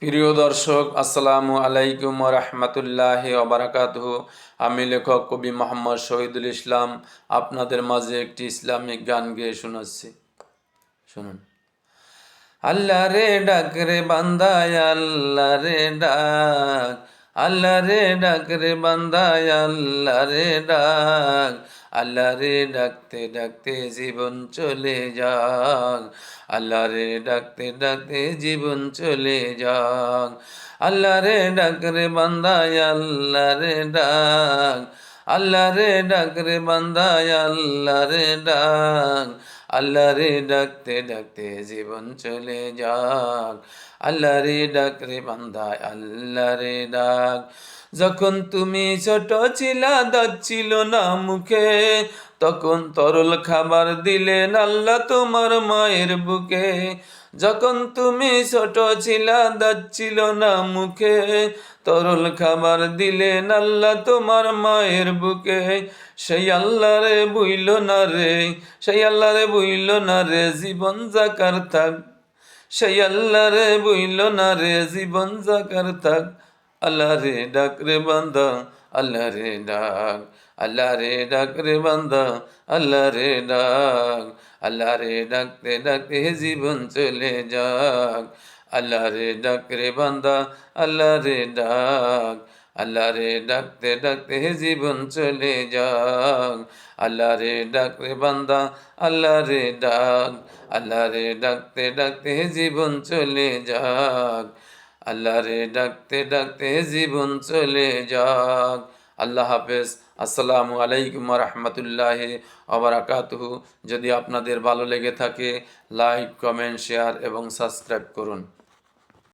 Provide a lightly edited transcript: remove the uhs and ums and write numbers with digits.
প্রিয় দর্শক, আসসালামু আলাইকুম ওয়া রাহমাতুল্লাহি ওয়া বারাকাতুহু। আমি লেখক কবি মোহাম্মদ শহীদুল ইসলাম আপনাদের মাঝে একটি ইসলামিক গান গেয়ে শোনাচ্ছি, শুনুন। আল্লাহ রে ডাক রে বান্দায় আল্লাহ রে ডাক, আল্লাহ রে ডাক রে বান্দায় আল্লাহ রে ডাক, আল্লাহ রে ডাকতে ডাকতে জীবন চলে যাক, আল্লাহ রে ডাকতে ডাকতে জীবন চলে যাক। আল্লাহ রে ডাক রে বান্দায় আল্লাহ রে ডাক, আল্লাহ রে ডাক রে বান্দায় আল্লাহ রে ডাক, আল্লাহ রে ডাকতে ডাকতে জীবন চলে যাক, আল্লাহ রে ডাক রে বান্দায় আল্লাহ রে ডাক। যখন তুমি ছোট ছিলা, দাঁত ছিল না মুখে, তখন তরল খাবার দিলেন আল্লাহ তোমার মায়ের বুকে। যখন তুমি ছোট ছিলা, দাঁত ছিল না মুখে, তরল খাবার দিলেন আল্লাহ তোমার মায়ের বুকে। সেই আল্লাহ রে বুইল না রে, সেই আল্লাহ রে বুইল না রে, জীবন যাকার থাক, সেই আল্লাহ রে বুইল না রে, জীবন যাকার থাক। আল্লাহ রে ডাক রে বান্দা আল্লাহ রে ডাক, আল্লাহ রে ডাক রে বান্দা আল্লাহ রে ডাক, আল্লাহ রে ডাকতে ডাকতে জীবন চলে যাক, আল্লাহ রে ডাক রে বান্দা আল্লাহ রে ডাক, আল্লাহ রে ডাকতে ডাকতে জীবন চলে যাক, আল্লাহ রে ডাক রে বান্দা আল্লাহ রে ডাক, আল্লাহ রে ডাকতে ডাকতে জীবন চলে যাক, আল্লাহ রে ডাকতে ডাকতে জীবন চলে যাক। আল্লাহ হাফেজ। আসসালামু আলাইকুম ওয়া রাহমাতুল্লাহি ওয়া বারাকাতুহু। যদি আপনাদের ভালো লেগে থাকে, লাইক, কমেন্ট, শেয়ার এবং সাবস্ক্রাইব করুন।